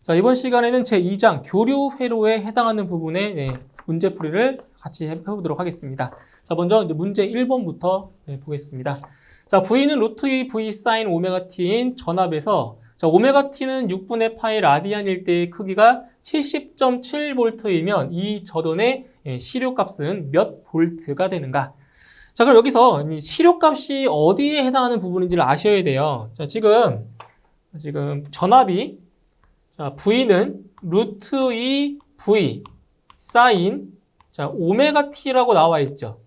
자, 이번 시간에는 제2장 교류 회로에 해당하는 부분의 문제풀이를 같이 해보도록 하겠습니다. 자, 먼저 이제 문제 1번부터 보겠습니다. 자, V는 루트 2 V 사인 오메가 T인 전압에서 자, 오메가 T는 6분의 파이 라디안일 때의 크기가 70.7V이면 이 저돈의 시료값은 몇 볼트가 되는가? 자, 그럼 여기서 이 시료값이 어디에 해당하는 부분인지를 아셔야 돼요. 자, 지금 전압이 자, V는 루트 2 V 사인 자, 오메가 T라고 나와 있죠.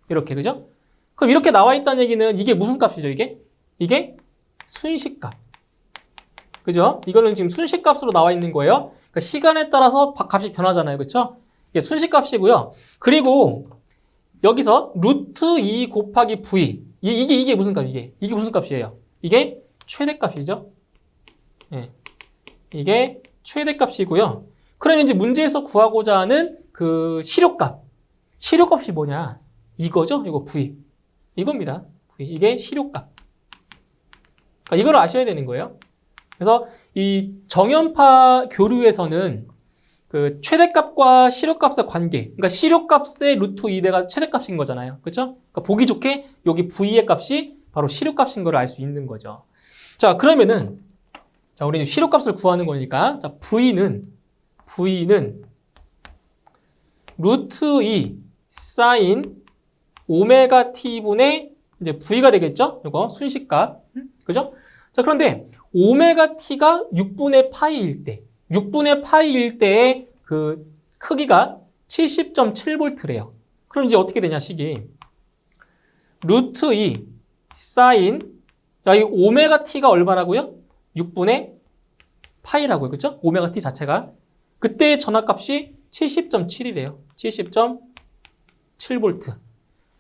이렇게, 그죠? 그럼 이렇게 나와 있다는 얘기는 이게 무슨 값이죠, 이게? 이게 순식값. 그죠? 이거는 지금 순식값으로 나와 있는 거예요. 그러니까 시간에 따라서 값이 변하잖아요. 그렇죠? 이게 순식값이고요. 그리고 여기서 루트 2 곱하기 V. 이게 무슨 값, 이게 무슨 값이에요? 이게 최대값이죠. 예. 이게 최대값이고요. 그러면 이제 문제에서 구하고자 하는 그 시료값. 시료값이 뭐냐? 이거죠? 이거 V. 이겁니다. V. 이게 시료값. 그러니까 이걸 아셔야 되는 거예요. 그래서 이 정연파 교류에서는 그 최대값과 시료값의 관계, 그러니까 시료값의 루트 2배가 최대값인 거잖아요. 그렇죠? 그러니까 보기 좋게 여기 V의 값이 바로 시료값인 걸 알 수 있는 거죠. 자, 그러면은 자, 우리 시료값을 구하는 거니까 자, V는 루트 2 사인 오메가 T분의 이제 V가 되겠죠? 이거 순식값. 그죠? 자, 그런데 오메가 T가 6분의 파이일 때, 6분의 파이일 때의 그 크기가 70.7V래요. 그럼 이제 어떻게 되냐, 식이. 루트 2 사인, 자, 이 오메가 T가 얼마라고요? 6분의 파이라고요. 그쵸? 오메가 T 자체가. 그때의 전압값이 70.7이래요. 70.7V.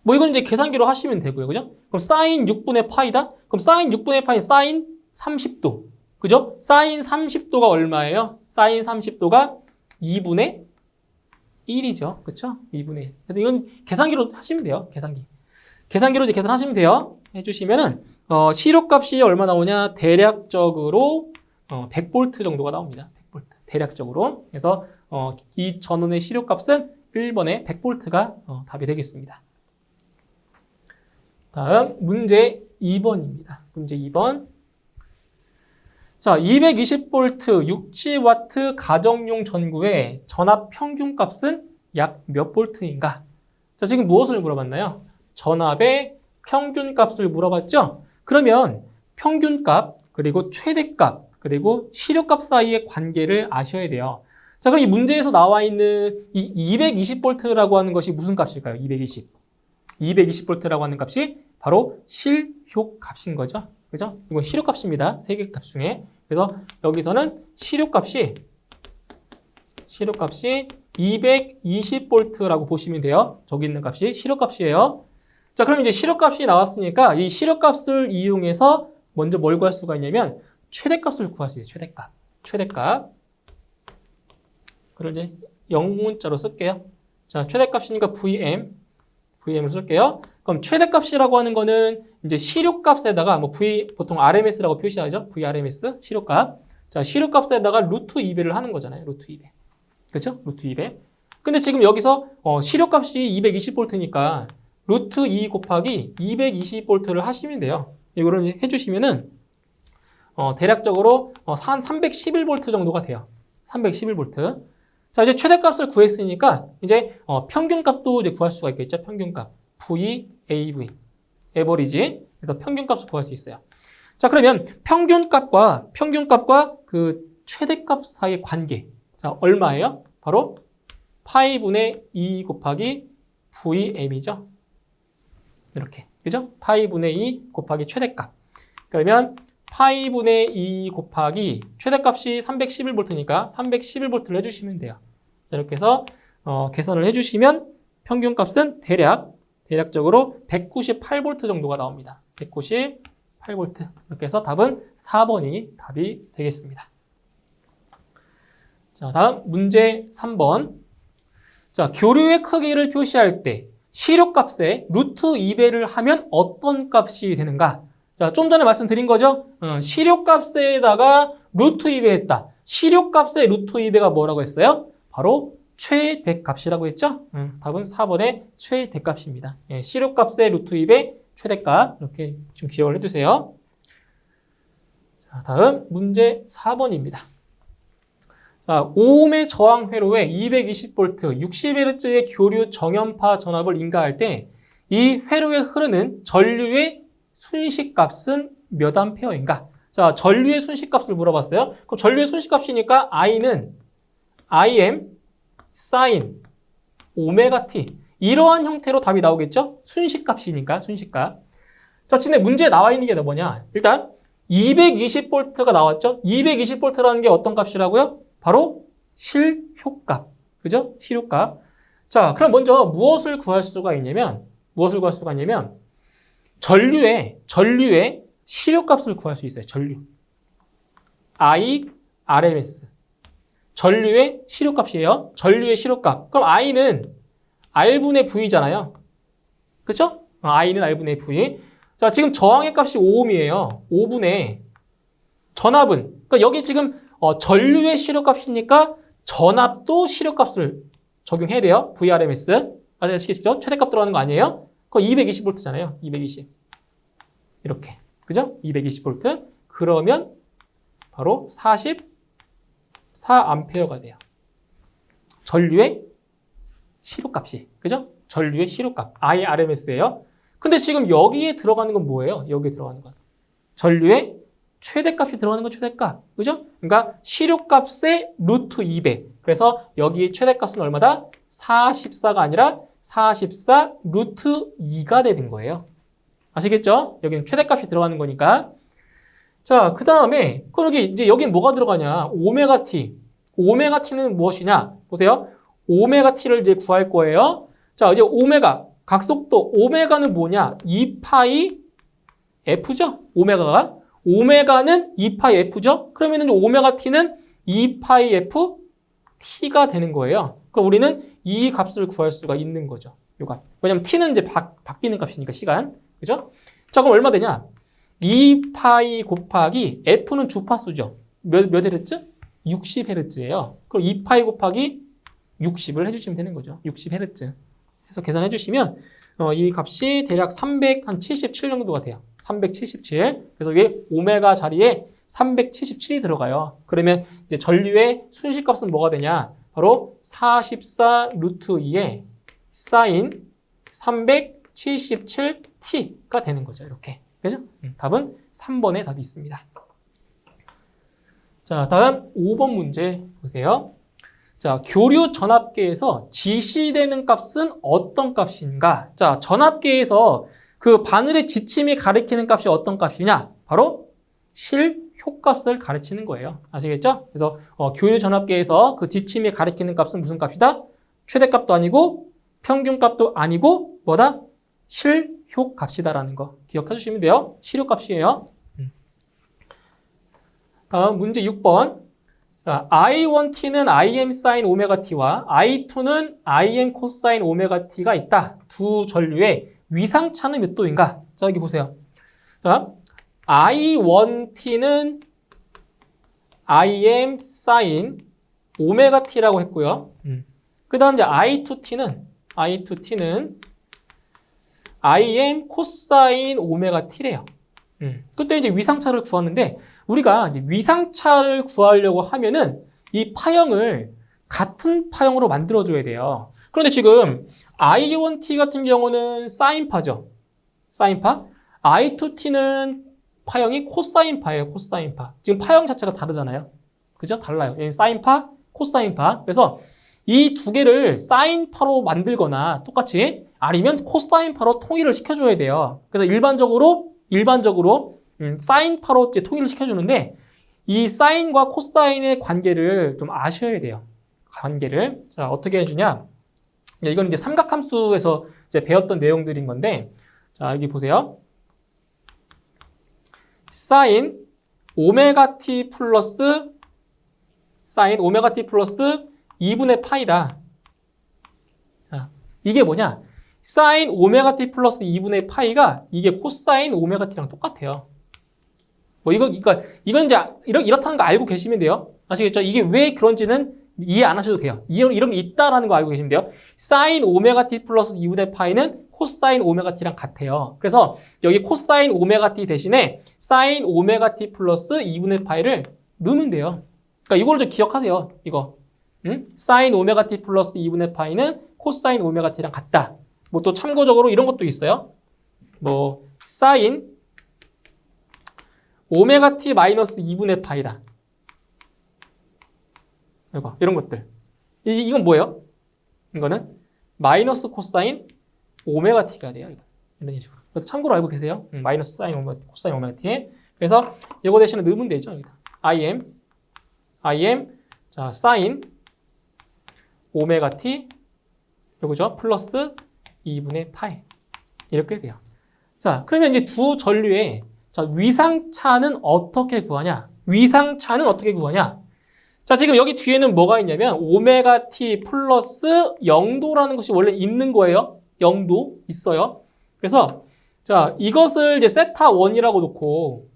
뭐 이건 이제 계산기로 하시면 되고요. 그죠? 그럼 사인 6분의 파이다? 그럼 사인 6분의 파이 사인 30도. 그죠? 사인 30도가 얼마예요? 사인 30도가 2분의 1이죠. 그쵸? 2분의 1. 그래서 이건 계산기로 하시면 돼요. 계산기로 이제 계산하시면 돼요. 해주시면은, 시료값이 얼마 나오냐? 대략적으로, 100V 정도가 나옵니다. 100V. 대략적으로. 그래서, 이 전원의 시료값은 1번에 100V가 답이 되겠습니다. 다음, 문제 2번입니다. 문제 2번. 자, 220V 6GW 가정용 전구의 전압 평균값은 약 몇 볼트인가? 자, 지금 무엇을 물어봤나요? 전압의 평균값을 물어봤죠? 그러면 평균값, 그리고 최대값, 그리고 시료값 사이의 관계를 아셔야 돼요. 자, 그럼 이 문제에서 나와 있는 이 220V라고 하는 것이 무슨 값일까요? 220V라고 하는 값이 바로 실효값인 거죠. 그죠? 이건 시료값입니다. 세 개 값 중에. 그래서 여기서는 시료값이 220V라고 보시면 돼요. 저기 있는 값이 시료값이에요. 자, 그럼 이제 시료값이 나왔으니까 이 시료값을 이용해서 먼저 뭘 구할 수가 있냐면 최대값을 구할 수 있어요. 최대값. 그걸 이제 영문자로 쓸게요. 자, 최대값이니까 VM을 쓸게요. 그럼 최대값이라고 하는 거는 이제 시료값에다가 뭐 보통 RMS라고 표시하죠. VRMS 시료값. 자, 시료값에다가 루트 2배를 하는 거잖아요. 루트 2배. 그렇죠? 루트 2배. 근데 지금 여기서 시료값이 220V니까 루트 2 곱하기 220V를 하시면 돼요. 이거를 이제 해주시면은 대략적으로 한 311V 정도가 돼요. 311V. 자, 이제 최대값을 구했으니까 이제 평균값도 이제 구할 수가 있겠죠. 평균값. VAV. 에버리지. 그래서 평균값을 구할 수 있어요. 자, 그러면 평균값과 그 최대값 사이의 관계. 자, 얼마예요? 바로 파이분의 2 곱하기 VM이죠. 이렇게. 그죠? 파이분의 2 곱하기 최대값. 그러면 파이분의 2 곱하기 최대값이 311V니까 311V를 해주시면 돼요. 자, 이렇게 해서 계산을 해주시면 평균값은 대략적으로 198V 정도가 나옵니다. 198V. 이렇게 해서 답은 4번이 답이 되겠습니다. 자, 다음 문제 3번. 자, 교류의 크기를 표시할 때 시료값에 루트 2배를 하면 어떤 값이 되는가? 자, 좀 전에 말씀드린 거죠? 시료값에다가 루트 2배 했다. 시료값의 루트 2배가 뭐라고 했어요? 바로 최대값이라고 했죠? 답은 4번의 최대값입니다. 예, 시료값의 루트 2배 최대값 이렇게 좀 기억을 해두세요. 자, 다음 문제 4번입니다. 자, 5ohm의 저항 회로에 220V, 60Hz의 교류 정연파 전압을 인가할 때 이 회로에 흐르는 전류의 순식값은 몇 암페어인가? 자, 전류의 순식값을 물어봤어요. 그럼 전류의 순식값이니까 I는 Im sin 오메가 t 이러한 형태로 답이 나오겠죠? 순식값이니까 순식값. 자, 근데 문제에 나와 있는 게 뭐냐? 일단 220V가 나왔죠? 220V라는 게 어떤 값이라고요? 바로 실효값. 그죠? 실효값. 자, 그럼 먼저 무엇을 구할 수가 있냐면 전류의 실효값을 구할 수 있어요. 전류. I, RMS. 전류의 실효값이에요. 전류의 실효값. 그럼 I는 R분의 V잖아요. 그쵸? I는 R분의 V. 자, 지금 저항의 값이 5ohm이에요. 5분의 전압은. 그러니까 여기 지금 전류의 실효값이니까 전압도 실효값을 적용해야 돼요. VRMS. 아시겠죠? 최대값 들어가는 거 아니에요? 그거 220V잖아요. 220. 이렇게. 그죠? 220V. 그러면 바로 44A가 돼요. 전류의 실효값이. 그죠? 전류의 실효값. IRMS예요. 근데 지금 여기에 들어가는 건 뭐예요? 여기에 들어가는 건. 전류의 최대값이 들어가는 건 최대값. 그죠? 그러니까 실효값의 루트 2배. 그래서 여기 최대값은 얼마다? 44가 아니라 44 루트 2가 되는 거예요. 아시겠죠? 여기는 최대값이 들어가는 거니까. 자, 그 다음에, 그럼 여긴 뭐가 들어가냐? 오메가 t. 오메가 t는 무엇이냐? 보세요. 오메가 t를 이제 구할 거예요. 자, 이제 오메가, 각속도, 오메가는 뭐냐? 2파이 f죠? 오메가는 2파이 f죠? 그러면 이제 오메가 t는 2파이 f t가 되는 거예요. 그럼 우리는 이 값을 구할 수가 있는 거죠. 요 값. 왜냐면 t는 이제 바뀌는 값이니까 시간. 그죠? 자, 그럼 얼마 되냐? 2파이 곱하기 f는 주파수죠. 몇 헤르츠? 60Hz예요. 그럼 2파이 곱하기 60을 해주시면 되는 거죠. 60Hz. 해서 계산해 주시면 이 값이 대략 377 정도가 돼요. 377. 그래서 이게 오메가 자리에 377이 들어가요. 그러면 이제 전류의 순식값은 뭐가 되냐? 바로 44 루트 2에 사인 377t가 되는 거죠. 이렇게. 그죠? 답은 3번에 답이 있습니다. 자, 다음 5번 문제 보세요. 자, 교류 전압계에서 지시되는 값은 어떤 값인가? 자, 전압계에서 그 바늘의 지침이 가리키는 값이 어떤 값이냐? 바로 실효값을 가르치는 거예요. 아시겠죠? 그래서 교류 전압계에서 그 지침이 가리키는 값은 무슨 값이다? 최대값도 아니고 평균값도 아니고 뭐다? 실효값이다라는 거 기억해 주시면 돼요. 실효값이에요. 다음 문제 6번. 자, I1t는 Im sin 오메가 t와 I2는 Im 코사인 오메가 t가 있다. 두 전류의 위상차는 몇 도인가? 자, 여기 보세요. 자, I1t는 Im sin 오메가 t라고 했고요. 그 다음 이제 I2t는 Im 코사인 오메가 t래요. 그때 이제 위상차를 구하는데 우리가 이제 위상차를 구하려고 하면은 이 파형을 같은 파형으로 만들어줘야 돼요. 그런데 지금 I1t 같은 경우는 사인파죠. 사인파. I2t는 파형이 코사인파예요. 코사인파. 지금 파형 자체가 다르잖아요. 그죠? 달라요. 얘는 사인파, 코사인파. 그래서 이 두 개를 사인파로 만들거나 똑같이 아니면 코사인파로 통일을 시켜줘야 돼요. 그래서 일반적으로 사인파로 이제 통일을 시켜주는데 이 사인과 코사인의 관계를 좀 아셔야 돼요. 관계를. 자, 어떻게 해주냐? 이건 이제 삼각함수에서 이제 배웠던 내용들인 건데, 자, 여기 보세요. 사인 오메가 t 플러스 2분의 파이다. 자, 이게 뭐냐? 사인 오메가 t 플러스 2분의 파이가 이게 코사인 오메가 t랑 똑같아요. 뭐 이건 이제 이렇다는 거 알고 계시면 돼요. 아시겠죠? 이게 왜 그런지는 이해 안 하셔도 돼요. 이런 게 있다라는 거 알고 계시면 돼요. 사인 오메가 t 플러스 2분의 파이는 코사인 오메가 t랑 같아요. 그래서 여기 코사인 오메가 t 대신에 사인 오메가 t 플러스 2분의 파이를 넣으면 돼요. 그러니까 이걸 좀 기억하세요. 이거. 사인 오메가 t 플러스 2분의 파이는 코사인 오메가 t랑 같다. 뭐 또 참고적으로 이런 것도 있어요. 뭐 사인 오메가 t 마이너스 2분의 파이다. 이거 이런 것들. 이건 뭐예요? 이거는 마이너스 코사인 오메가 t가 돼요. 이런 식으로. 그래서 참고로 알고 계세요. 마이너스 사인 오메가 t, 코사인 오메가 t. 그래서 이거 대신에 넣으면 되죠. 여기다. im 자 사인 오메가 t 요거죠. 플러스 2분의 파이. 이렇게 돼요. 자, 그러면 이제 두 전류의 자, 위상차는 어떻게 구하냐? 위상차는 어떻게 구하냐? 자, 지금 여기 뒤에는 뭐가 있냐면 오메가 t 플러스 0도라는 것이 원래 있는 거예요. 0도 있어요. 그래서 자, 이것을 이제 세타 1이라고 놓고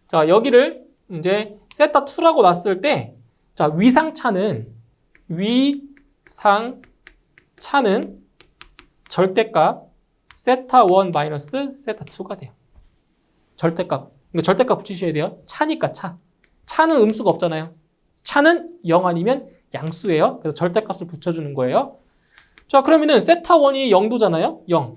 자, 여기를 이제 세타 2라고 놨을 때 자, 위상차는 절대값 세타 1 마이너스 세타 2가 돼요. 절대값. 이거 절대값 붙이셔야 돼요. 차니까 차. 차는 음수가 없잖아요. 차는 0 아니면 양수예요. 그래서 절대값을 붙여주는 거예요. 자, 그러면은 세타 1이 0도잖아요. 0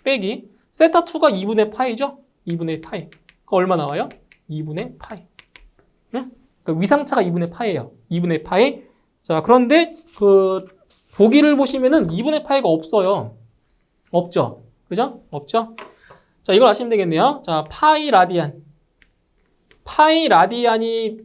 빼기 세타 2가 2분의 파이죠. 2분의 파이. 그 얼마 나와요? 2분의 파이. 네? 그러니까 위상차가 2분의 파이예요. 2분의 파이. 자, 그런데 그 보기를 보시면은 2분의 파이가 없어요. 없죠. 그죠? 없죠? 자, 이걸 아시면 되겠네요. 자, 파이 라디안. 파이 라디안이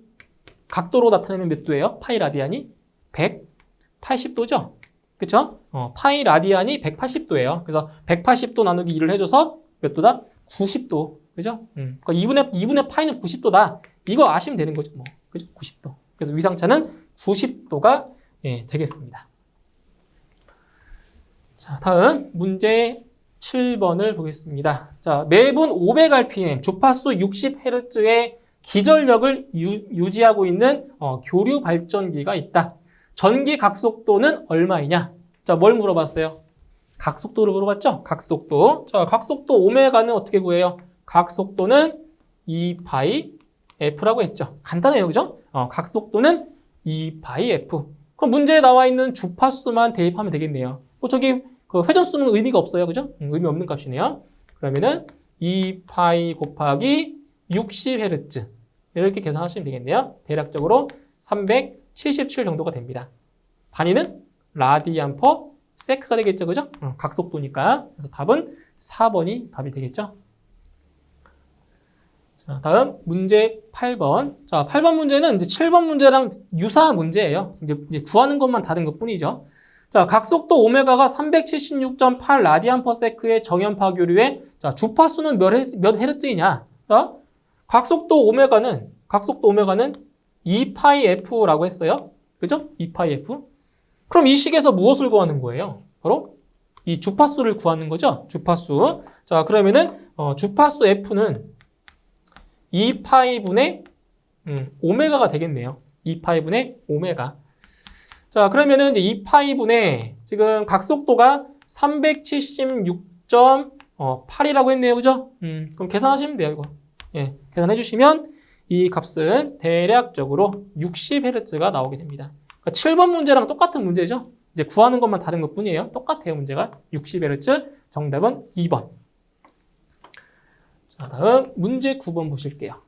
각도로 나타내면 몇 도예요? 파이 라디안이 180도죠? 그쵸? 파이 라디안이 180도예요. 그래서 180도 나누기 2를 해줘서 몇 도다? 90도. 그죠? 그러니까 2분의 파이는 90도다. 이거 아시면 되는 거죠. 뭐. 그죠? 90도. 그래서 위상차는 90도가 예, 되겠습니다. 자, 다음 문제 7번을 보겠습니다. 자, 매분 500rpm 주파수 60Hz의 기전력을 유지하고 있는 교류 발전기가 있다. 전기 각속도는 얼마이냐? 자, 뭘 물어봤어요? 각속도를 물어봤죠? 각속도. 자, 각속도 오메가는 어떻게 구해요? 각속도는 2파이 F라고 했죠. 간단해요. 그죠? 각속도는 2파이 F. 그럼 문제에 나와 있는 주파수만 대입하면 되겠네요. 저기 그 회전수는 의미가 없어요. 그죠? 의미 없는 값이네요. 그러면은 2파이 곱하기 60Hz. 이렇게 계산하시면 되겠네요. 대략적으로 377 정도가 됩니다. 단위는 라디안 퍼 세크가 되겠죠. 그죠? 각속도니까. 그래서 답은 4번이 답이 되겠죠. 자, 다음 문제 8번. 자, 8번 문제는 이제 7번 문제랑 유사한 문제예요. 이제 구하는 것만 다른 것 뿐이죠. 자, 각속도 오메가가 376.8 라디안 퍼 세크의 정연파 교류에 자, 주파수는 몇 헤르츠이냐? 자, 각속도 오메가는 2파이 F라고 했어요. 그죠? 2파이 F. 그럼 이 식에서 무엇을 구하는 거예요? 바로 이 주파수를 구하는 거죠. 주파수. 자, 그러면은 주파수 F는 2파이분의 오메가가 되겠네요. 2파이분의 오메가. 자, 그러면은 이제 2파이분의 지금 각속도가 376.8이라고 했네요. 그죠? 그럼 계산하시면 돼요, 이거. 예, 계산해 주시면 이 값은 대략적으로 60Hz가 나오게 됩니다. 그러니까 7번 문제랑 똑같은 문제죠? 이제 구하는 것만 다른 것 뿐이에요. 똑같아요, 문제가. 60Hz. 정답은 2번. 자, 다음 문제 9번 보실게요.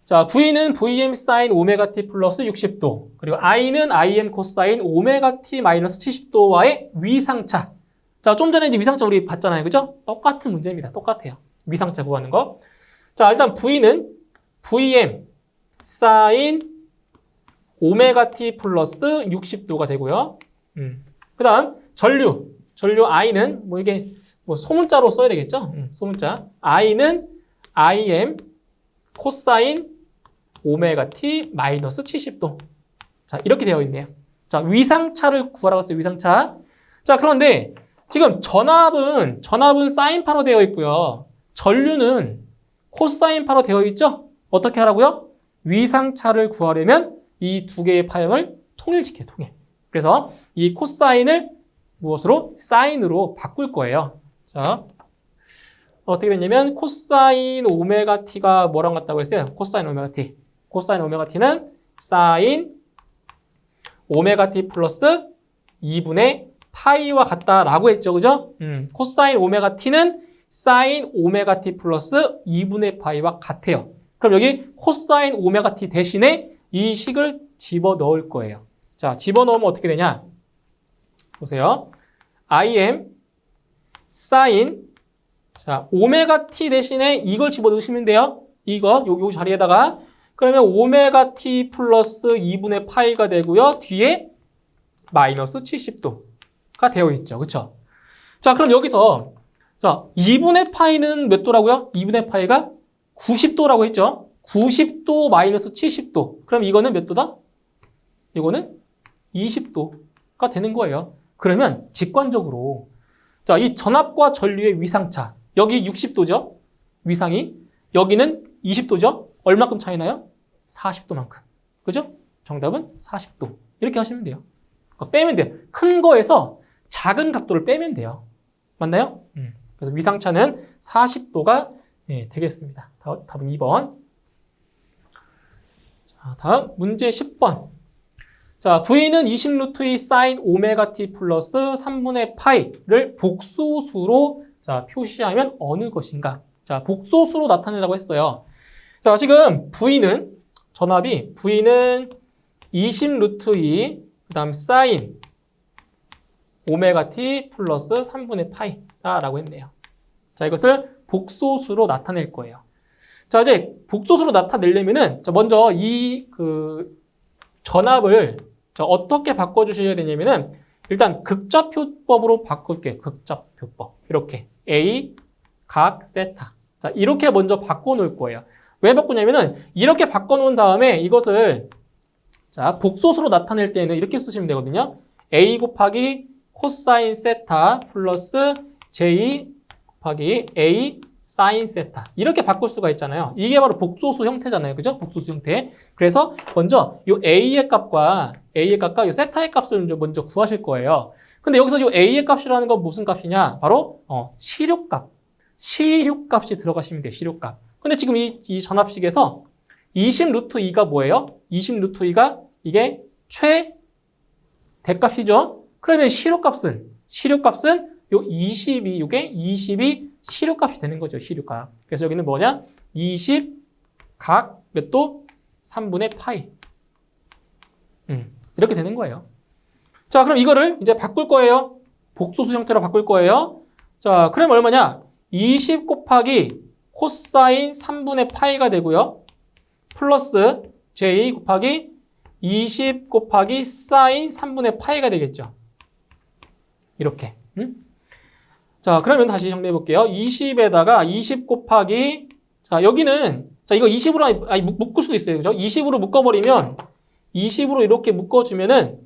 자, V는 Vm sin 오메가 t 플러스 60도, 그리고 I는 Im 코사인 오메가 t 마이너스 70도와의 위상차. 자, 좀 전에 이제 위상차 우리 봤잖아요. 그죠? 똑같은 문제입니다. 똑같아요. 위상차 구하는 거. 자, 일단 V는 Vm sin 오메가 t 플러스 60도가 되고요. 그 다음 전류 I는 뭐 이게 뭐 소문자로 써야 되겠죠? 소문자. I는 Im 코사인 오메가 t 마이너스 70도. 자, 이렇게 되어 있네요. 자, 위상차를 구하라고 했어요. 위상차. 자, 그런데 지금 전압은 사인파로 되어 있고요. 전류는 코사인파로 되어 있죠? 어떻게 하라고요? 위상차를 구하려면 이 두 개의 파형을 통일시켜요, 통일. 그래서 이 코사인을 무엇으로? 사인으로 바꿀 거예요. 자, 어떻게 됐냐면 코사인 오메가 t가 뭐랑 같다고 했어요? 코사인 오메가 t. 코사인 오메가 t는 사인 오메가 t 플러스 2분의 파이와 같다라고 했죠. 그죠? 코사인 오메가 t는 사인 오메가 t 플러스 2분의 파이와 같아요. 그럼 여기 코사인 오메가 t 대신에 이 식을 집어넣을 거예요. 자, 집어넣으면 어떻게 되냐? 보세요. im 사인 자, 오메가 t 대신에 이걸 집어넣으시면 돼요. 이거 요 자리에다가 그러면 오메가 t 플러스 2분의 파이가 되고요. 뒤에 마이너스 70도가 되어 있죠. 그렇죠? 자, 그럼 여기서 자, 2분의 파이는 몇 도라고요? 2분의 파이가 90도라고 했죠. 90도 마이너스 70도. 그럼 이거는 몇 도다? 이거는 20도가 되는 거예요. 그러면 직관적으로 자, 이 전압과 전류의 위상차. 여기 60도죠? 위상이. 여기는 20도죠? 얼마큼 차이나요? 40도만큼. 그죠? 정답은 40도. 이렇게 하시면 돼요. 빼면 돼요. 큰 거에서 작은 각도를 빼면 돼요. 맞나요? 그래서 위상차는 40도가 되겠습니다. 답은 2번. 자, 다음 문제 10번. 자, V는 20루트2 사인 오메가 t 플러스 3분의 파이를 복소수로 자, 표시하면 어느 것인가? 자, 복소수로 나타내라고 했어요. 자, 지금 V는 전압이 V는 20루트2 그다음 사인 오메가 t 플러스 3분의 파이다라고 했네요. 자, 이것을 복소수로 나타낼 거예요. 자, 이제 복소수로 나타내려면은 자, 먼저 이 전압을 자, 어떻게 바꿔주셔야 되냐면은 일단 극좌표법으로 바꿀게요. 극좌표법. 이렇게 A 각 세타. 자, 이렇게 먼저 바꿔놓을 거예요. 왜 바꾸냐면은 이렇게 바꿔놓은 다음에 이것을 자, 복소수로 나타낼 때는 이렇게 쓰시면 되거든요. A 곱하기 코사인 세타 플러스 J 곱하기 A 사인 세타. 이렇게 바꿀 수가 있잖아요. 이게 바로 복소수 형태잖아요. 그죠? 복소수 형태. 그래서 먼저 이 A의 값과 이 세타의 값을 먼저 구하실 거예요. 근데 여기서 이 A의 값이라는 건 무슨 값이냐? 바로 시료값. 시료값이 들어가시면 돼요. 시료값. 근데 지금 이 전압식에서 20루트2가 뭐예요? 20루트2가 이게 최대값이죠? 그러면 시료값은 요 22, 요게 22 시료값이 되는 거죠. 시료값. 그래서 여기는 뭐냐? 20 각 몇 도? 3분의 파이. 이렇게 되는 거예요. 자, 그럼 이거를 이제 바꿀 거예요. 복소수 형태로 바꿀 거예요. 자, 그러면 얼마냐? 20 곱하기 코사인 3분의 파이가 되고요. 플러스 J 곱하기 20 곱하기 사인 3분의 파이가 되겠죠. 이렇게. 자, 그러면 다시 정리해 볼게요. 20에다가 20 곱하기 자, 여기는 자, 이거 20으로 묶을 수도 있어요. 그죠? 20으로 묶어버리면 20으로 이렇게 묶어주면은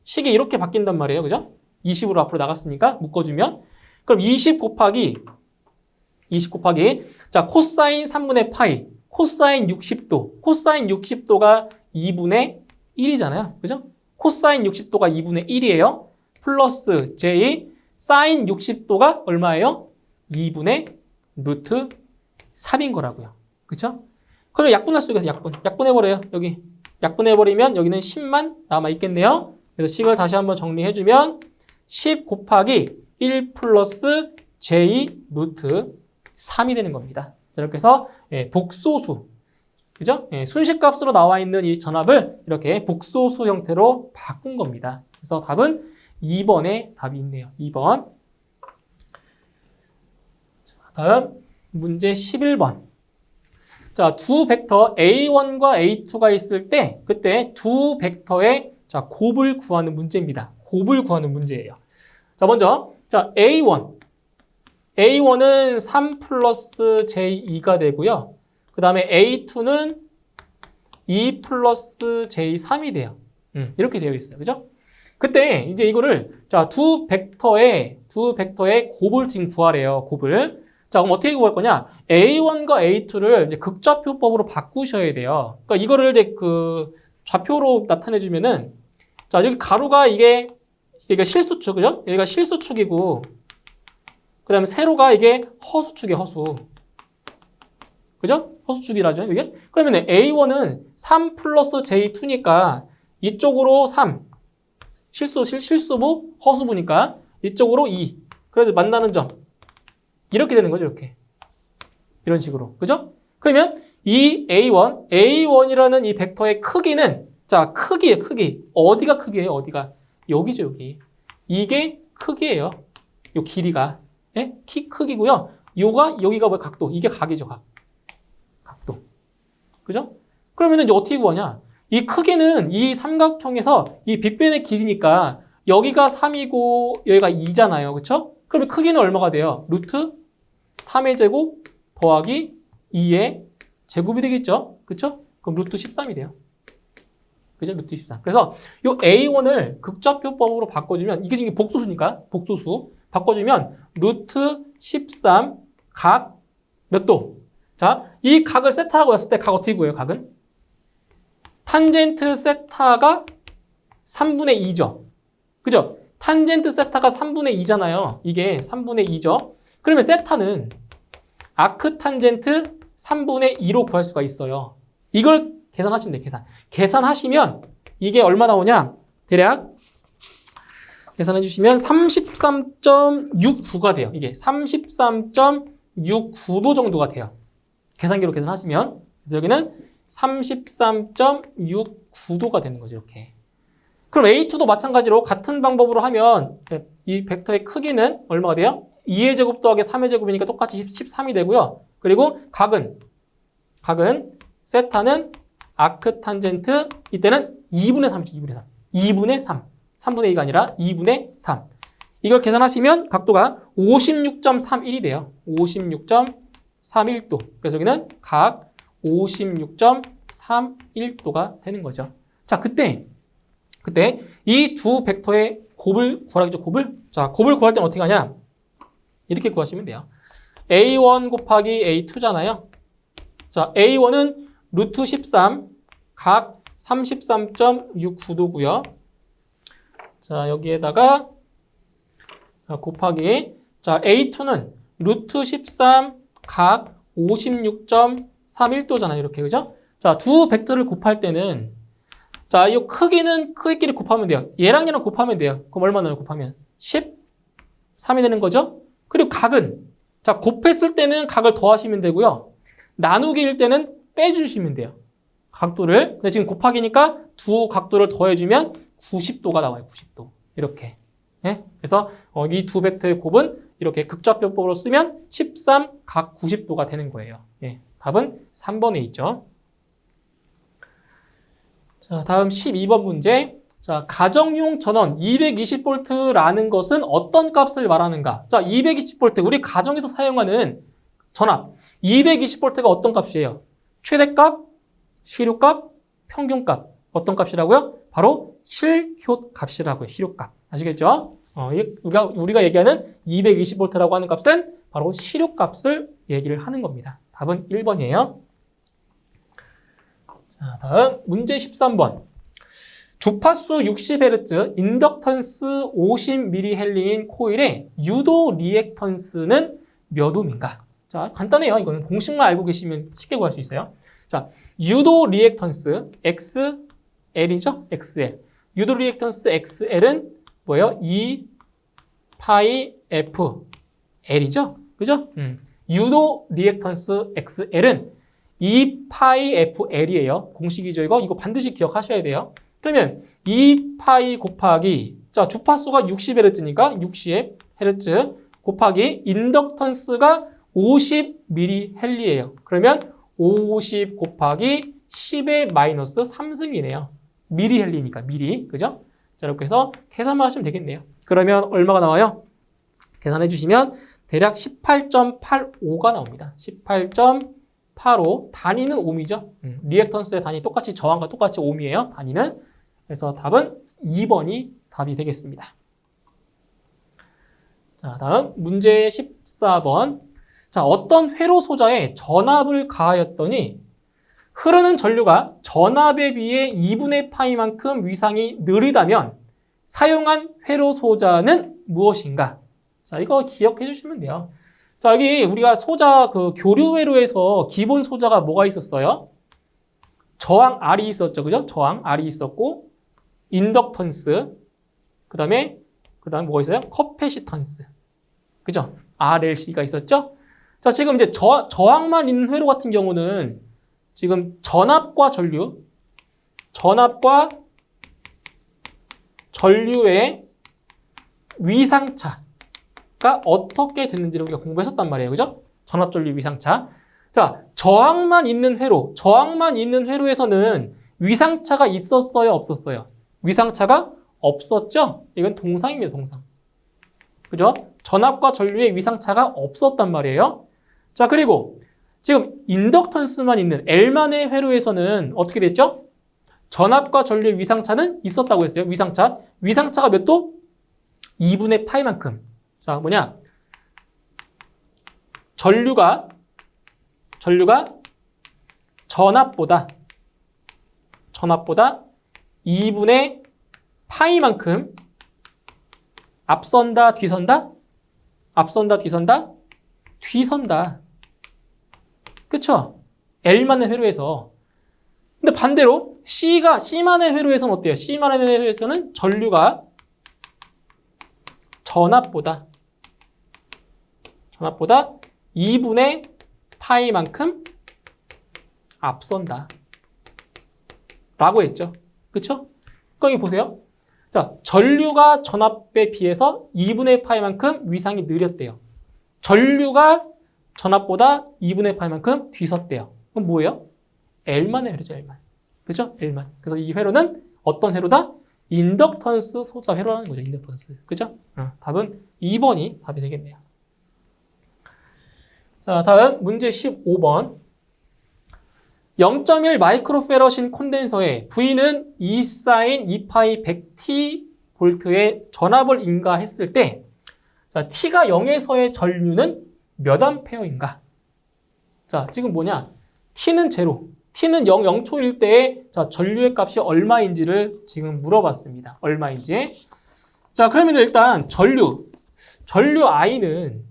식이 이렇게 바뀐단 말이에요. 그죠? 20으로 앞으로 나갔으니까 묶어주면 그럼 20 곱하기 자, 코사인 3분의 파이 코사인 60도 코사인 60도가 2분의 1이잖아요. 그죠? 코사인 60도가 2분의 1이에요. 플러스 J 사인 60도가 얼마예요? 2분의 루트 3인 거라고요. 그쵸? 그러면 약분할 수가 있어요. 약분해버려요. 여기. 약분해버리면 여기는 10만 남아있겠네요. 그래서 식을 다시 한번 정리해주면 10 곱하기 1 플러스 J 루트 3이 되는 겁니다. 이렇게 해서 복소수. 그죠? 순식값으로 나와 있는 이 전압을 이렇게 복소수 형태로 바꾼 겁니다. 그래서 답은 2번에 답이 있네요. 2번. 다음 문제 11번. 자, 두 벡터 A1과 A2가 있을 때 그때 두 벡터의 자, 곱을 구하는 문제입니다. 곱을 구하는 문제예요. 자, 먼저 자, A1은 3 플러스 J2가 되고요. 그 다음에 A2는 2 플러스 J3이 돼요. 이렇게 되어 있어요. 그죠? 그때 이제 이거를 자, 두 벡터의 곱을 지금 구하래요. 곱을. 자, 그럼 어떻게 구할 거냐? A1과 A2를 이제 극좌표법으로 바꾸셔야 돼요. 그러니까 이거를 이제 좌표로 나타내주면은, 자, 여기 가로가 여기가 실수축, 그죠? 여기가 실수축이고, 그 다음에 세로가 이게 허수축이에요, 허수. 그죠? 허수축이라죠, 이게? 그러면 A1은 3 플러스 J2니까 이쪽으로 3. 실수부, 허수부니까 이쪽으로 2. 그래서 만나는 점. 이렇게 되는 거죠, 이렇게. 이런 식으로. 그죠? 그러면 이 A1이라는 이 벡터의 크기는, 자, 크기예요, 크기. 어디가 크기예요, 어디가? 여기죠, 여기. 이게 크기예요. 요 길이가. 예? 키 크기고요. 여기가 뭐 각도. 이게 각이죠, 각. 각도. 그죠? 그러면 이제 어떻게 구하냐? 이 크기는 이 삼각형에서 이 빗변의 길이니까 여기가 3이고 여기가 2잖아요. 그쵸? 그러면 크기는 얼마가 돼요? 루트 3의 제곱 더하기 2의 제곱이 되겠죠? 그쵸? 그럼 루트 13이 돼요. 그죠? 루트 13. 그래서 이 A1을 극좌표법으로 바꿔주면, 이게 지금 복소수니까, 복소수. 바꿔주면 루트 13 각 몇 도? 자, 이 각을 세타라고 했을 때 각 어떻게 구해요, 각은? 탄젠트 세타가 3분의 2죠. 그죠? 탄젠트 세타가 3분의 2잖아요. 이게 3분의 2죠. 그러면 세타는 아크 탄젠트 3분의 2로 구할 수가 있어요. 이걸 계산하시면 돼요, 계산. 계산하시면 이게 얼마 나오냐? 대략 계산해 주시면 33.69가 돼요. 이게 33.69도 정도가 돼요. 계산기로 계산하시면. 그래서 여기는 33.69도가 되는 거죠, 이렇게. 그럼 A2도 마찬가지로 같은 방법으로 하면 이 벡터의 크기는 얼마가 돼요? 2의 제곱 더하기 3의 제곱이니까 똑같이 13이 되고요. 그리고 각은 세타는 아크 탄젠트, 이때는 2분의 3이죠, 2분의 3. 2분의 3. 3분의 2가 아니라 2분의 3. 이걸 계산하시면 각도가 56.31이 돼요. 56.31도. 그래서 여기는 각 56.31도가 되는 거죠. 자, 그때 이 두 벡터의 곱을 구하겠죠, 곱을. 자, 곱을 구할 때는 어떻게 하냐? 이렇게 구하시면 돼요. A1 곱하기 A2잖아요. 자, A1은 루트 13, 각 33.69도고요. 자, 여기에다가 곱하기, 자, A2는 루트 13, 각 56.31도잖아요. 이렇게, 그죠? 자, 두 벡터를 곱할 때는, 자, 이 크기는 크기끼리 곱하면 돼요. 얘랑 얘랑 곱하면 돼요. 그럼 얼마 나요, 곱하면? 13이 되는 거죠? 그리고 각은, 자, 곱했을 때는 각을 더하시면 되고요. 나누기일 때는 빼주시면 돼요. 각도를. 근데 지금 곱하기니까 두 각도를 더해주면 90도가 나와요. 90도. 이렇게. 예? 그래서 이 두 벡터의 곱은 이렇게 극좌표법으로 쓰면 13 각 90도가 되는 거예요. 예. 답은 3번에 있죠. 자, 다음 12번 문제. 자, 가정용 전원 220V라는 것은 어떤 값을 말하는가? 자, 220V. 우리 가정에서 사용하는 전압. 220V가 어떤 값이에요? 최대값, 실효값, 평균값. 어떤 값이라고요? 바로 실효값이라고요. 실효값. 아시겠죠? 우리가 얘기하는 220V라고 하는 값은 바로 실효값을 얘기를 하는 겁니다. 답은 1번이에요. 자, 다음 문제 13번. 주파수 60Hz, 인덕턴스 50mH인 코일의 유도 리액턴스는 몇 옴인가? 자, 간단해요. 이거는 공식만 알고 계시면 쉽게 구할 수 있어요. 자, 유도 리액턴스 XL이죠? XL. 유도 리액턴스 XL은 뭐예요? 2파이 FL이죠? 그죠? 유도 리액턴스 XL은 2파이 FL이에요. 공식이죠, 이거? 이거 반드시 기억하셔야 돼요. 그러면 2파이 곱하기, 자, 주파수가 60Hz니까 60Hz 곱하기 인덕턴스가 50mH이에요. 그러면 50 곱하기 10의 마이너스 3승이네요. mH니까 미리. 그죠? 자, 이렇게 해서 계산만 하시면 되겠네요. 그러면 얼마가 나와요? 계산해 주시면 대략 18.85가 나옵니다. 18.85. 단위는 옴이죠. 리액턴스의 단위 똑같이 저항과 똑같이 옴이에요. 단위는. 그래서 답은 2번이 답이 되겠습니다. 자, 다음 문제 14번. 자, 어떤 회로 소자에 전압을 가하였더니 흐르는 전류가 전압에 비해 2분의 파이만큼 위상이 느리다면 사용한 회로 소자는 무엇인가? 자, 이거 기억해 주시면 돼요. 자, 여기 우리가 소자 그 교류 회로에서 기본 소자가 뭐가 있었어요? 저항 R이 있었죠. 그죠? 저항 R이 있었고 인덕턴스 그다음에 뭐가 있어요? 커패시턴스. 그죠? RLC가 있었죠? 자, 지금 이제 저항만 있는 회로 같은 경우는 지금 전압과 전류의 위상차가 어떻게 됐는지를 우리가 공부했었단 말이에요. 그죠? 전압 전류 위상차. 자, 저항만 있는 회로에서는 위상차가 있었어요, 없었어요? 위상차가 없었죠? 이건 동상입니다, 동상. 그죠? 전압과 전류의 위상차가 없었단 말이에요. 자, 그리고 지금 인덕턴스만 있는 L만의 회로에서는 어떻게 됐죠? 전압과 전류의 위상차는 있었다고 했어요. 위상차가 몇 도? 2분의 파이만큼. 자, 뭐냐? 전류가 전압보다 2분의 파이만큼 앞선다, 뒤선다? 뒤선다. 그쵸? L만의 회로에서. 근데 반대로 C만의 회로에서는 어때요? C만의 회로에서는 전류가 전압보다 2분의 파이만큼 앞선다. 라고 했죠. 그쵸? 그럼 보세요. 자, 전류가 전압에 비해서 2분의 파이만큼 위상이 느렸대요. 전류가 전압보다 2분의 파이만큼 뒤섰대요. 그럼 뭐예요? L만의 회로죠, L만. 그죠? L만. 그래서 이 회로는 어떤 회로다? 인덕턴스 소자 회로라는 거죠, 인덕턴스. 그죠? 답은 2번이 답이 되겠네요. 자, 다음 문제 15번. 0.1 마이크로페럿인 콘덴서에 V는 2사인 2파이 100T 볼트의 전압을 인가했을 때 자, T가 0에서의 전류는 몇 암페어인가? 자, 지금 뭐냐? T는 제로. T는 0초일 때의 자, 전류의 값이 얼마인지를 지금 물어봤습니다. 얼마인지. 자, 그러면 일단 전류 I는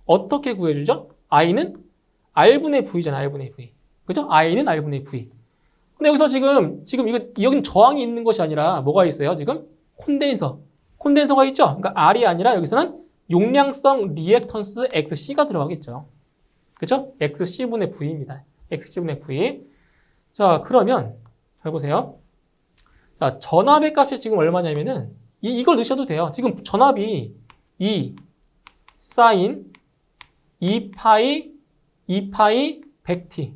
어떻게 구해주죠? I는 R분의 V잖아요. R분의 V. 그죠? I는 R분의 V. 근데 여기서 지금 여긴 저항이 있는 것이 아니라 뭐가 있어요? 지금 콘덴서가 있죠? 그러니까 R이 아니라 여기서는 용량성 리액턴스 XC가 들어가겠죠. 그죠? XC분의 V입니다. XC분의 V. 자, 그러면 잘 보세요. 자, 전압의 값이 지금 얼마냐면은 이걸 넣으셔도 돼요. 지금 전압이 2 사인 2파이 100T.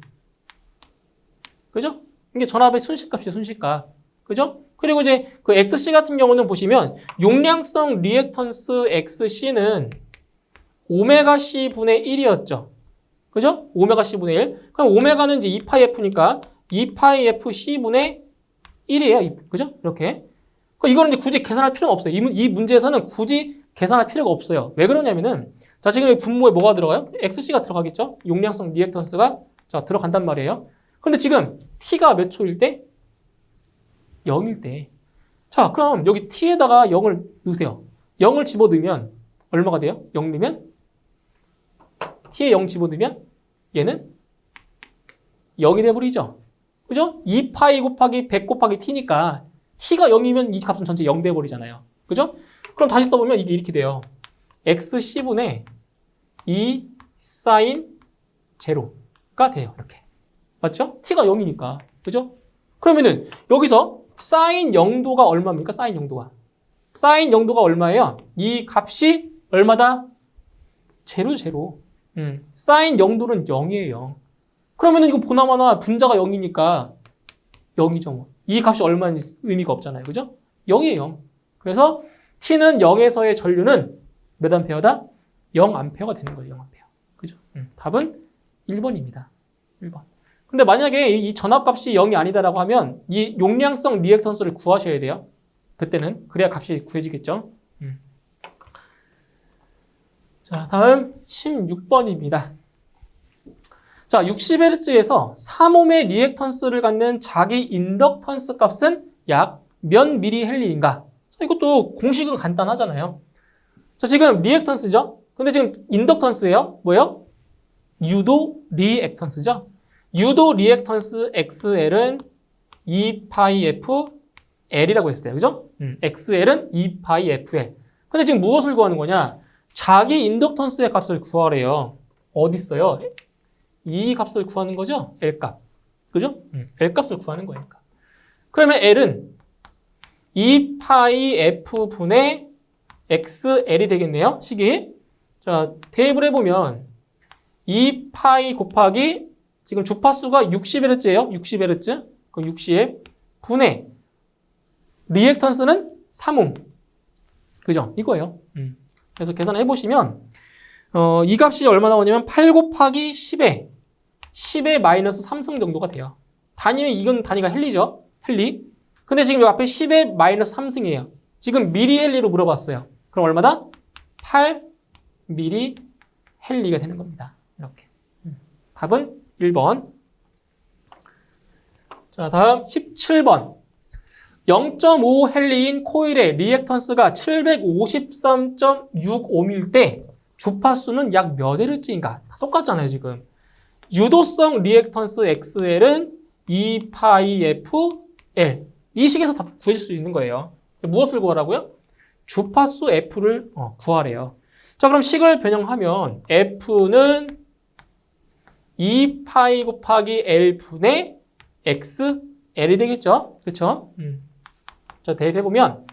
그죠? 이게 전압의 순식값이죠, 순식값. 그죠? 그리고 이제 그 XC 같은 경우는 보시면 용량성 리액턴스 XC는 오메가 C 분의 1이었죠. 그죠? 오메가 C 분의 1. 그럼 오메가는 이제 2파이 F니까 2파이 FC 분의 1이에요. 그죠? 이렇게. 이거는 이제 굳이 계산할 필요가 없어요. 이 문제에서는 굳이 계산할 필요가 없어요. 왜 그러냐면은 자, 지금 여기 분모에 뭐가 들어가요? XC가 들어가겠죠? 용량성 리액턴스가 자, 들어간단 말이에요. 그런데 지금 T가 몇 초일 때? 0일 때. 자, 그럼 여기 T에다가 0을 넣으세요. 0을 집어넣으면 얼마가 돼요? 0 넣으면 T에 0 집어넣으면 얘는 0이 돼버리죠. 그죠? 2파이 곱하기 100 곱하기 T니까 T가 0이면 이 값은 전체 0 돼버리잖아요. 그죠? 그럼 다시 써보면 이게 이렇게 돼요. XC분의 2 사인 제로가 돼요. 이렇게. 맞죠? T가 0이니까. 그죠? 그러면은 여기서 사인 0도가 얼마입니까? 사인 0도가. 사인 0도가 얼마예요? 이 값이 얼마다? 제로. 사인 0도는 0이에요. 그러면은 이거 보나마나 분자가 0이니까 0이죠. 뭐. 이 값이 얼마인지 의미가 없잖아요. 그죠? 0이에요, 0. 그래서 T는 0에서의 전류는 몇 암페어다? 0암페어가 되는 거예요. 0암페어. 그죠? 답은 1번입니다. 1번. 근데 만약에 이 전압값이 0이 아니다라고 하면 이 용량성 리액턴스를 구하셔야 돼요. 그때는. 그래야 값이 구해지겠죠. 자, 다음 16번입니다. 자, 60Hz에서 3옴의 리액턴스를 갖는 자기 인덕턴스 값은 약 몇 미리헬리인가? 자, 이것도 공식은 간단하잖아요. 자, 지금 리액턴스죠? 근데 지금 인덕턴스예요. 뭐예요? 유도 리액턴스죠? 유도 리액턴스 XL은 2파이 FL이라고 했어요. 그죠? XL은 2파이 FL. 근데 지금 무엇을 구하는 거냐? 자기 인덕턴스의 값을 구하래요. 어디 있어요? 이 값을 구하는 거죠? L 값. 그죠? L 값을 구하는 거예요. 그러면 L은 2파이 F분의 XL이 되겠네요. 식이. 자, 대입을 해보면 2파이 곱하기 지금 주파수가 60Hz예요. 60Hz. 그럼 60 분의 리액턴스는 3옴. 그죠? 이거예요. 그래서 계산을 해보시면 이 값이 얼마 나오냐면 8 곱하기 10의 마이너스 3승 정도가 돼요. 단위는 이건 단위가 헬리죠. 헬리. 근데 지금 이 앞에 10의 마이너스 3승이에요. 지금 미리 헬리로 물어봤어요. 그럼 얼마다? 8 미리 헬리가 되는 겁니다. 이렇게. 답은 1번. 자, 다음 17번. 0.5 헬리인 코일의 리액턴스가 753.6옴일 때 주파수는 약 몇 헤르츠인가? 똑같잖아요, 지금. 유도성 리액턴스 XL은 2파이 FL. 이 식에서 다 구해질 수 있는 거예요. 무엇을 구하라고요? 주파수 F를 구하래요. 자, 그럼 식을 변형하면 F는 2파이 곱하기 L분의 XL이 되겠죠? 그렇죠? 자, 대입해보면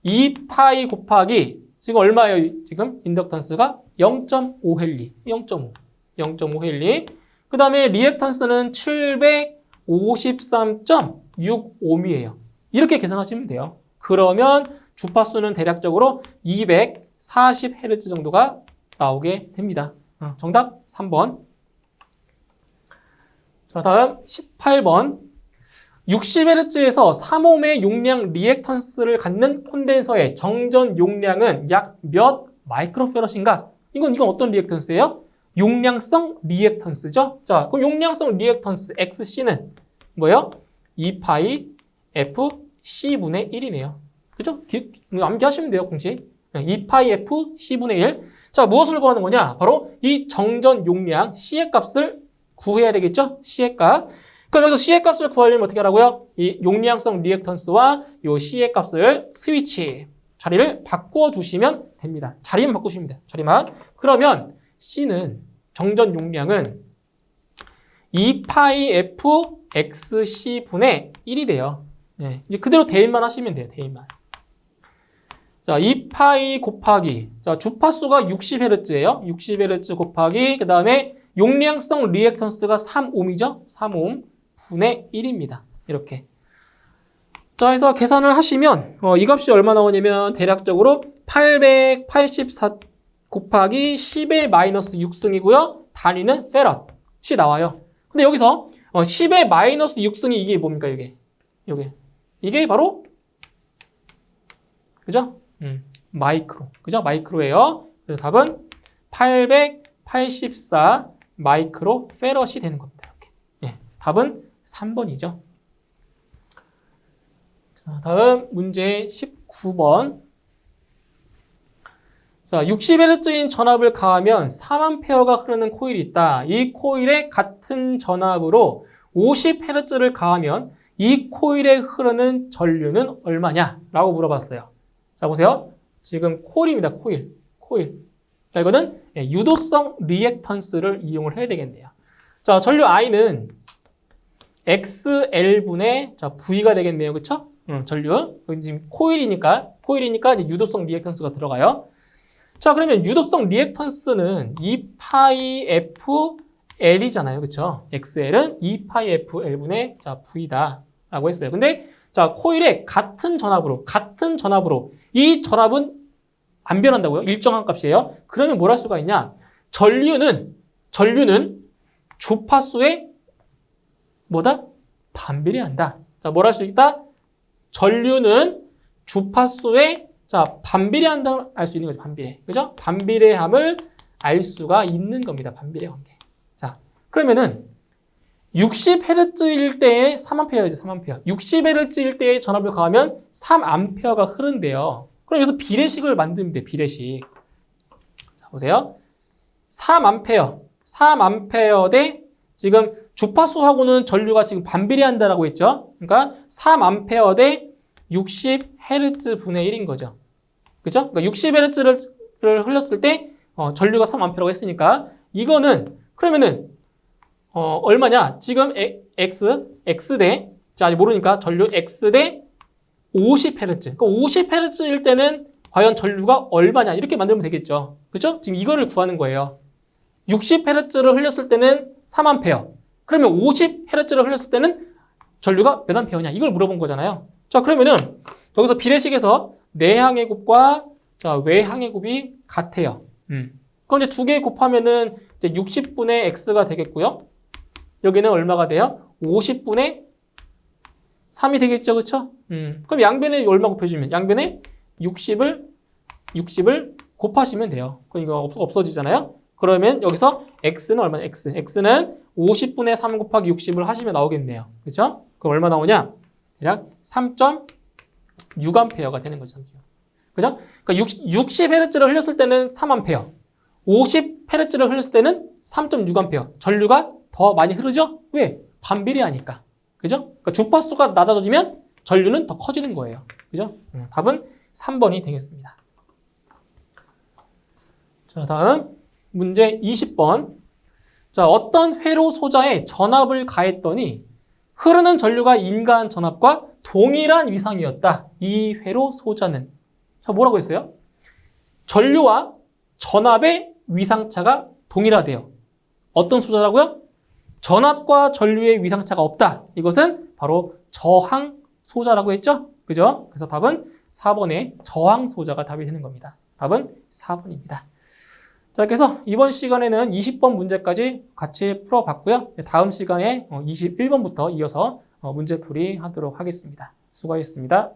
2파이 곱하기 지금 얼마예요? 지금 인덕턴스가 0.5 헬리. 0.5 헬리. 그 다음에 리액턴스는 753.6옴이에요. 이렇게 계산하시면 돼요. 그러면 주파수는 대략적으로 240Hz 정도가 나오게 됩니다. 정답 3번. 자, 다음 18번. 60Hz에서 3옴의 용량 리액턴스를 갖는 콘덴서의 정전 용량은 약 몇 마이크로페럿인가? 이건 어떤 리액턴스예요? 용량성 리액턴스죠? 자, 그럼 용량성 리액턴스 XC는 뭐예요? 2파이 FC분의 1이네요. 그죠? 암기하시면 돼요, 공식. 2파이 FC분의 1. 자, 무엇을 구하는 거냐? 바로 이 정전 용량 C의 값을 구해야 되겠죠? C의 값. 그럼 여기서 C의 값을 구하려면 어떻게 하라고요? 이 용량성 리액턴스와 이 C의 값을 스위치, 자리를 바꾸어 주시면 됩니다. 자리만 바꾸시면 돼요. 자리만. 그러면 C는 정전 용량은 2파이 FXC분의 1이 돼요. 네, 이제 그대로 대입만 하시면 돼요. 대입만. 자, 2파이 곱하기. 자, 주파수가 60Hz예요. 60Hz 곱하기. 그 다음에 용량성 리액턴스가 3옴이죠. 3옴 분의 1입니다. 이렇게. 자, 그래서 계산을 하시면 이 값이 얼마 나오냐면 대략적으로 884 곱하기 10의 마이너스 6승이고요. 단위는 페럿이 나와요. 근데 여기서 10의 마이너스 6승이 이게 뭡니까? 이게 바로 그죠? 마이크로. 그죠? 마이크로예요. 그래서 답은 884 마이크로 페럿이 되는 겁니다. 이렇게. 예, 답은 3번이죠. 자, 다음 문제 19번. 자, 60Hz인 전압을 가하면 4만페어가 흐르는 코일이 있다. 이 코일에 같은 전압으로 50Hz를 가하면 이 코일에 흐르는 전류는 얼마냐? 라고 물어봤어요. 자, 보세요. 지금 코일입니다. 코일. 자, 이거는 유도성 리액턴스를 이용을 해야 되겠네요. 자, 전류 I는 XL분의 V가 되겠네요. 그쵸? 전류. 지금 코일이니까 이제 유도성 리액턴스가 들어가요. 자, 그러면 유도성 리액턴스는 2파이 FL이잖아요. 그쵸? XL은 2파이 FL분의 V다. 라고 했어요. 근데, 자, 코일에 같은 전압으로, 이 전압은 안 변한다고요? 일정한 값이에요. 그러면 뭘 할 수가 있냐? 전류는 주파수에 뭐다? 반비례한다. 자, 뭘 할 수 있다? 전류는 주파수에 반비례한다 알 수 있는 거죠. 반비례. 그죠? 반비례함을 알 수가 있는 겁니다. 반비례 관계. 자, 그러면은 60Hz일 때에 3A이지 3A. 60Hz일 때에 전압을 가하면 3A가 흐른대요. 그럼 여기서 비례식을 만들면 돼. 비례식. 자, 보세요. 3A 대 지금 주파수하고는 전류가 지금 반비례한다라고 했죠. 그러니까 3A 대 60Hz 분의 1인 거죠. 그죠? 그러니까 60Hz를 흘렸을 때 전류가 3A라고 했으니까 이거는 그러면은 얼마냐? 지금 X 대, 자, 아직 모르니까 전류 X 대 50Hz. 그러니까 50Hz일 때는 과연 전류가 얼마냐? 이렇게 만들면 되겠죠. 그죠? 지금 이거를 구하는 거예요. 60Hz를 흘렸을 때는 3A. 그러면 50Hz를 흘렸을 때는 전류가 몇 암페어냐? 이걸 물어본 거잖아요. 자, 그러면은 여기서 비례식에서 내항의 곱과 자, 외항의 곱이 같아요. 그럼 이제 두 개 곱하면은 이제 60분의 X가 되겠고요. 여기는 얼마가 돼요? 50분의 3이 되겠죠, 그쵸? 그럼 양변에 얼마 곱해주면 양변에 60을 곱하시면 돼요. 그럼 이거 없어지잖아요. 그러면 여기서 X는 얼마냐? X는 50분의 3 곱하기 60을 하시면 나오겠네요. 그쵸? 그럼 얼마 나오냐? 대략 3.6A가 되는 거죠. 3.6. 그죠? 그러니까 60Hz를 흘렸을 때는 3A. 50Hz를 흘렸을 때는 3.6A. 전류가 더 많이 흐르죠? 왜? 반비례하니까. 그죠? 그러니까 주파수가 낮아지면 전류는 더 커지는 거예요. 그죠? 답은 3번이 되겠습니다. 자, 다음 문제 20번. 자, 어떤 회로 소자에 전압을 가했더니 흐르는 전류가 인가한 전압과 동일한 위상이었다. 이 회로 소자는. 자, 뭐라고 했어요? 전류와 전압의 위상차가 동일하대요. 어떤 소자라고요? 전압과 전류의 위상차가 없다. 이것은 바로 저항 소자라고 했죠? 그죠? 그래서 답은 4번의 저항 소자가 답이 되는 겁니다. 답은 4번입니다. 자, 그래서 이번 시간에는 20번 문제까지 같이 풀어봤고요. 다음 시간에 21번부터 이어서 문제풀이 하도록 하겠습니다. 수고하셨습니다.